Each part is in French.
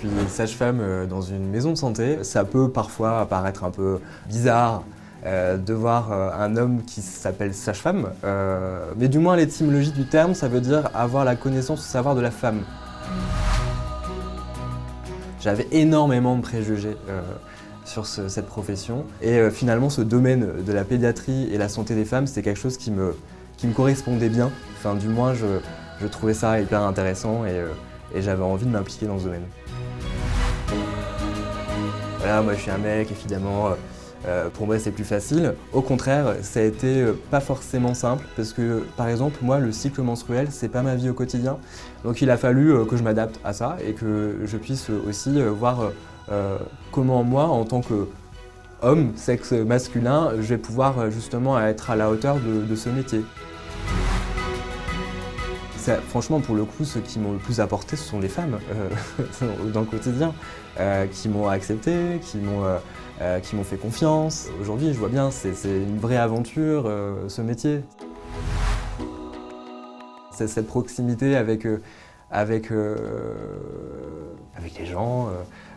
suis sage-femme dans une maison de santé. Ça peut parfois paraître un peu bizarre de voir un homme qui s'appelle sage-femme, mais du moins l'étymologie du terme, ça veut dire avoir la connaissance ou savoir de la femme. J'avais énormément de préjugés sur cette profession et finalement ce domaine de la pédiatrie et la santé des femmes, c'était quelque chose qui me correspondait bien. Enfin, du moins, je trouvais ça hyper intéressant et j'avais envie de m'impliquer dans ce domaine. Voilà, moi je suis un mec, évidemment, pour moi c'est plus facile. Au contraire, ça a été pas forcément simple parce que, par exemple, moi le cycle menstruel, c'est pas ma vie au quotidien. Donc il a fallu que je m'adapte à ça et que je puisse aussi voir comment moi, en tant qu'homme, sexe masculin, je vais pouvoir justement être à la hauteur de ce métier. Franchement, pour le coup, ceux qui m'ont le plus apporté, ce sont les femmes dans le quotidien, qui m'ont accepté, qui m'ont fait confiance. Aujourd'hui, je vois bien, c'est une vraie aventure, ce métier. C'est cette proximité avec les gens,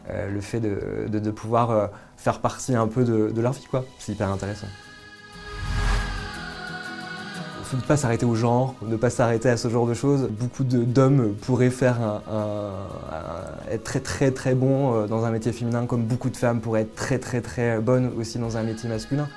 le fait de pouvoir faire partie un peu de leur vie, quoi. C'est hyper intéressant. Il ne faut pas s'arrêter au genre, ne pas s'arrêter à ce genre de choses. Beaucoup d'hommes pourraient faire être très très très bons dans un métier féminin, comme beaucoup de femmes pourraient être très très très bonnes aussi dans un métier masculin.